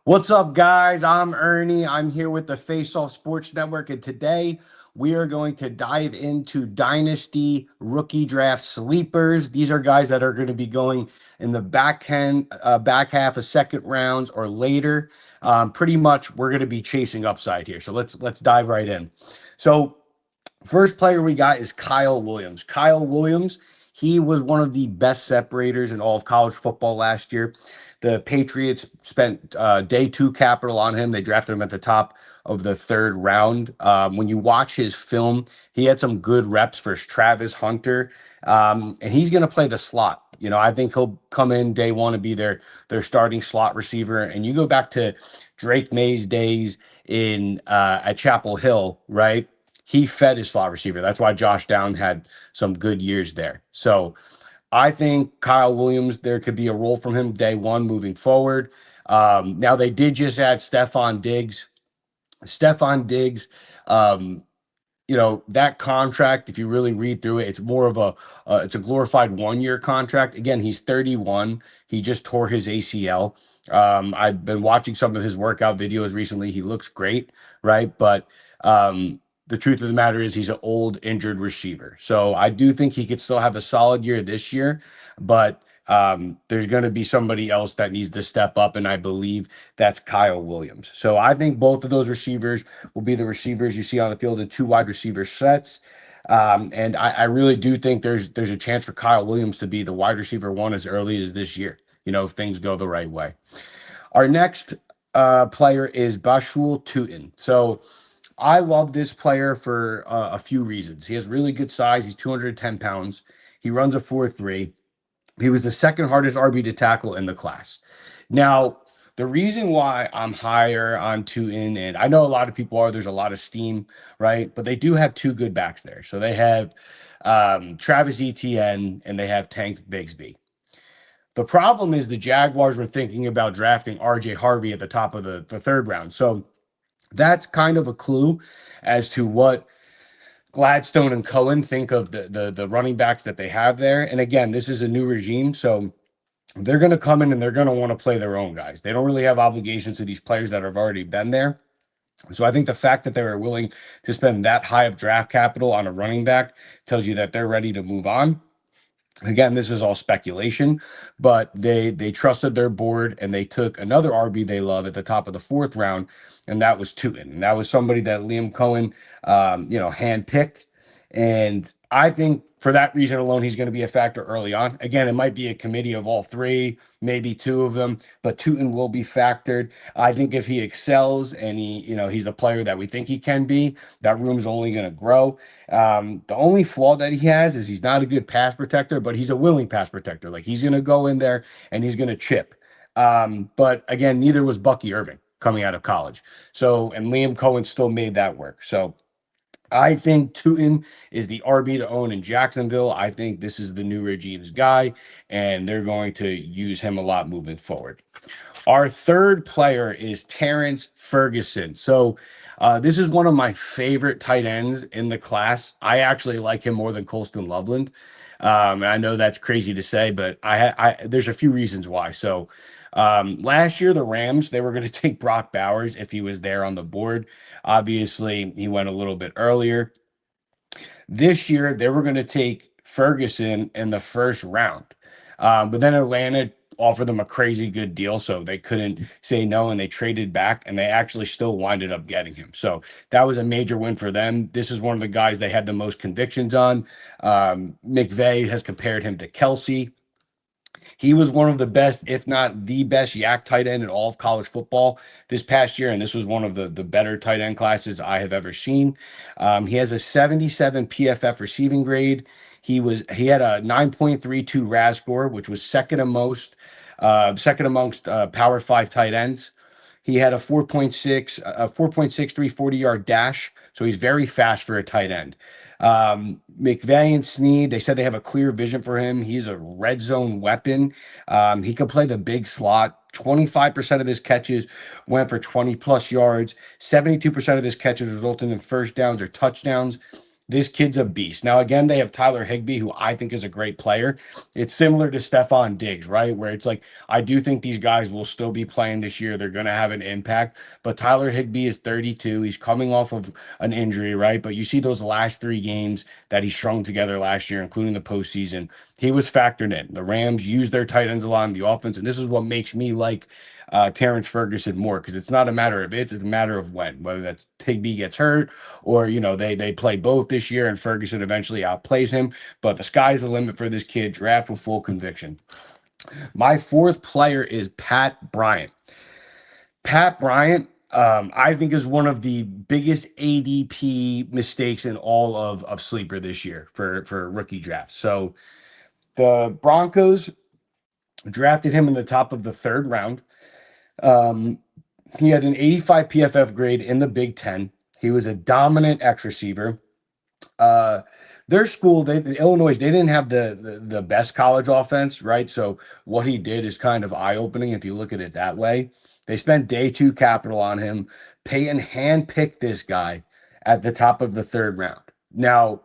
What's up, guys? I'm Ernie. I'm here with the Faceoff Sports Network, and today we are going to dive into Dynasty rookie draft sleepers. These are guys that are going to be going in the back half of second rounds or later. Pretty much, we're going to be chasing upside here. So let's dive right in. So first player we got is Kyle Williams. Kyle Williams, he was one of the best separators in all of college football last year. The Patriots spent day two capital on him. They drafted him at the top of the third round. When you watch his film, he had some good reps versus Travis Hunter, and he's going to play the slot. I think he'll come in day one and be their starting slot receiver. And you go back to Drake May's days in at Chapel Hill, right? He fed his slot receiver. That's why Josh Down had some good years there. So I think Kyle Williams, there could be a role from him day one moving forward. Now they did just add Stephon Diggs. Stephon Diggs, um, that contract, if you really read through it, it's more of it's a glorified 1 year contract. Again, he's 31. He just tore his ACL. I've been watching some of his workout videos recently. He looks great, right? But the truth of the matter is he's an old injured receiver. So I do think he could still have a solid year this year, but there's going to be somebody else that needs to step up, and I believe that's Kyle Williams. So I think both of those receivers will be the receivers you see on the field in two wide receiver sets. And I really do think there's a chance for Kyle Williams to be the wide receiver one as early as this year, if things go the right way. Our next player is Bhayshul Tuten. So I love this player for a few reasons. He has really good size. He's 210 pounds. He runs a 4.3. He was the second hardest RB to tackle in the class. Now, the reason why I'm higher on Tuten, and I know a lot of people are, there's a lot of steam, right? But they do have two good backs there. So they have Travis Etienne and they have Tank Bigsby. The problem is the Jaguars were thinking about drafting RJ Harvey at the top of the third round. So that's kind of a clue as to what Gladstone and Cohen think of the running backs that they have there. And again, this is a new regime, so they're going to come in and they're going to want to play their own guys. They don't really have obligations to these players that have already been there. So I think the fact that they were willing to spend that high of draft capital on a running back tells you that they're ready to move on. Again, this is all speculation, but they trusted their board and they took another RB they love at the top of the fourth round, and that was Tuten. And that was somebody that Liam Cohen, handpicked. And I think for that reason alone, he's going to be a factor early on. Again, it might be a committee of all three, maybe two of them, but Tuten will be factored. I think if he excels and he's the player that we think he can be, that room's only going to grow. The only flaw that he has is he's not a good pass protector, but he's a willing pass protector. Like he's going to go in there and he's going to chip. But again, neither was Bucky Irving coming out of college. So, and Liam Cohen still made that work. So I think Tuten is the RB to own in Jacksonville. I think this is the new regime's guy, and they're going to use him a lot moving forward. Our third player is Terrance Ferguson. So this is one of my favorite tight ends in the class. I actually like him more than Colston Loveland. And I know that's crazy to say, but there's a few reasons why. So last year, the Rams, they were going to take Brock Bowers if he was there on the board. Obviously, he went a little bit earlier. This year, they were going to take Ferguson in the first round. But then Atlanta offered them a crazy good deal, so they couldn't say no, and they traded back, and they actually still winded up getting him. So that was a major win for them. This is one of the guys they had the most convictions on. McVay has compared him to Kelsey. He was one of the best, if not the best, yak tight end in all of college football this past year, and this was one of the better tight end classes I have ever seen. He has a 77 PFF receiving grade. He had a 9.32 RAS score, which was second amongst Power Five tight ends. He had a 4.63 40-yard dash, so he's very fast for a tight end. McVay and Snead, they said they have a clear vision for him. He's a red zone weapon. He can play the big slot. 25% of his catches went for 20 plus yards. 72% of his catches resulted in first downs or touchdowns. This kid's a beast. Now, again, they have Tyler Higbee, who I think is a great player. It's similar to Stephon Diggs, right? Where it's like, I do think these guys will still be playing this year. They're going to have an impact. But Tyler Higbee is 32. He's coming off of an injury, right? But you see those last three games that he strung together last year, including the postseason, he was factored in. The Rams use their tight ends a lot in the offense. And this is what makes me like Terrance Ferguson more, because it's not a matter of it's a matter of when, whether that's Higbee gets hurt or they play both this year and Ferguson eventually outplays him. But the sky's the limit for this kid. Draft with full conviction. My fourth player is Pat Bryant. Pat Bryant, I think, is one of the biggest ADP mistakes in all of sleeper this year for rookie drafts. So the Broncos drafted him in the top of the third round. Um, he had an 85 PFF grade in the Big Ten. He was a dominant X receiver. Uh, their school, the Illinois, they didn't have the best college offense, right? So what he did is kind of eye opening if you look at it that way. They spent day two capital on him. Peyton handpicked this guy at the top of the third round. Now,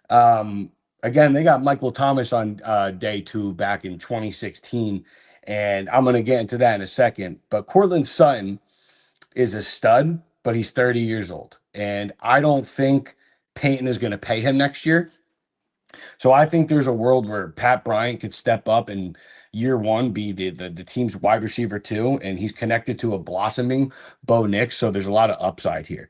again, they got Michael Thomas on day two back in 2016, and I'm going to get into that in a second. But Cortland Sutton is a stud, but he's 30 years old, and I don't think Peyton is going to pay him next year. So I think there's a world where Pat Bryant could step up and year one be the team's wide receiver too, and he's connected to a blossoming Bo Nix. So there's a lot of upside here.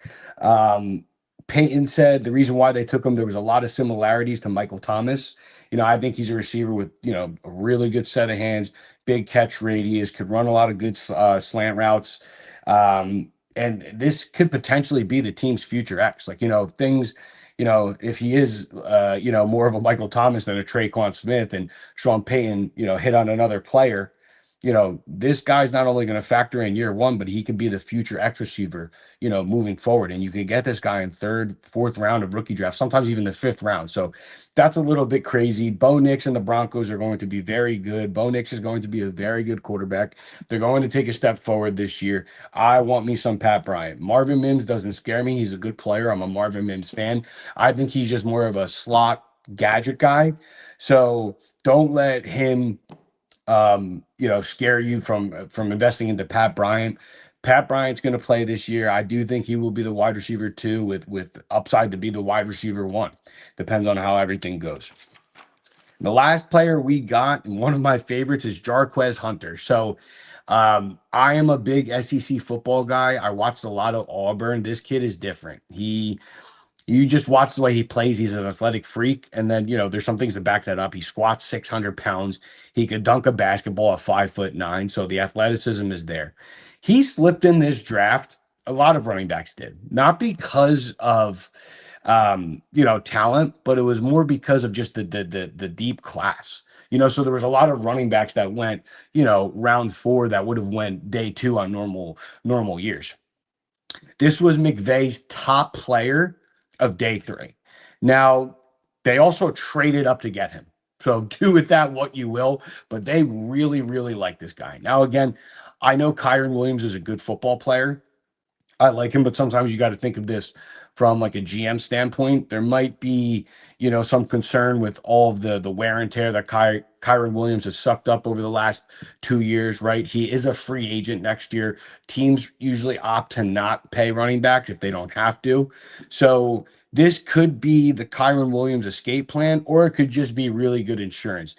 Peyton said the reason why they took him, there was a lot of similarities to Michael Thomas. I think he's a receiver with, a really good set of hands, big catch radius, could run a lot of good slant routes. And this could potentially be the team's future X. Like, things, if he is, more of a Michael Thomas than a Traquan Smith, and Sean Payton, hit on another player, this guy's not only going to factor in year one, but he could be the future X receiver, moving forward. And you can get this guy in third, fourth round of rookie draft, sometimes even the fifth round. So that's a little bit crazy. Bo Nix and the Broncos are going to be very good. Bo Nix is going to be a very good quarterback. They're going to take a step forward this year. I want me some Pat Bryant. Marvin Mims doesn't scare me. He's a good player. I'm a Marvin Mims fan. I think he's just more of a slot gadget guy. So don't let him scare you from investing into Pat Bryant. Pat Bryant's going to play this year. I do think he will be the wide receiver two with upside to be the wide receiver one. Depends on how everything goes. The last player we got, and one of my favorites, is Jarquez Hunter. So I am a big SEC football guy. I watched a lot of Auburn. This kid is different. You just watch the way he plays. He's an athletic freak. And then, there's some things to back that up. He squats 600 pounds. He could dunk a basketball at 5'9". So the athleticism is there. He slipped in this draft. A lot of running backs did, not because of, talent, but it was more because of just the deep class. So there was a lot of running backs that went, round four that would have went day two on normal years. This was McVay's top player of day three. Now, they also traded up to get him. So do with that what you will, but they really, really like this guy. Now, again, I know Kyren Williams is a good football player. I like him, but sometimes you got to think of this from like a GM standpoint. There might be, some concern with all of the wear and tear that Kyren Williams has sucked up over the last 2 years, right? He is a free agent next year. Teams usually opt to not pay running backs if they don't have to. So this could be the Kyren Williams escape plan, or it could just be really good insurance.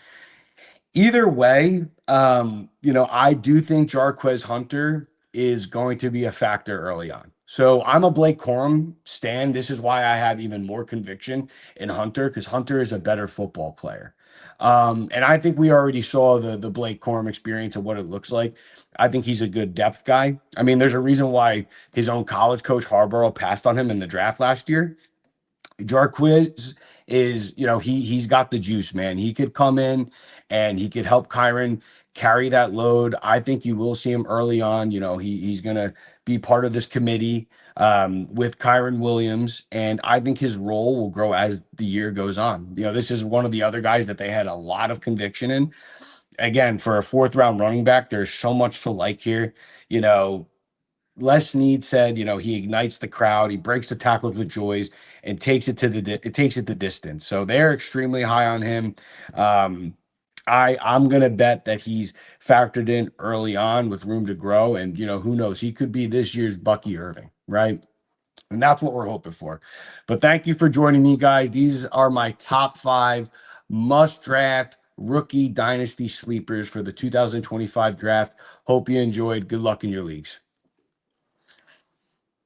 Either way, I do think Jarquez Hunter is going to be a factor early on. So I'm a Blake Corum stan. This is why I have even more conviction in Hunter, because Hunter is a better football player. And I think we already saw the Blake Corum experience of what it looks like. I think he's a good depth guy. I mean, there's a reason why his own college coach Harborough passed on him in the draft last year. Jarquez is, he's got the juice, man. He could come in and he could help Kyren carry that load. I think you will see him early on. He's going to be part of this committee with Kyren Williams, and I think his role will grow as the year goes on. This is one of the other guys that they had a lot of conviction in. Again, for a fourth round running back, there's so much to like here. Les Snead said, he ignites the crowd, he breaks the tackles with joys, and takes it to it takes it the distance. So they're extremely high on him. I'm gonna bet that he's factored in early on with room to grow, and who knows, he could be this year's Bucky Irving, right? And that's what we're hoping for. But thank you for joining me, guys. These are my top 5 must draft rookie dynasty sleepers for the 2025 draft. Hope you enjoyed. Good luck in your leagues.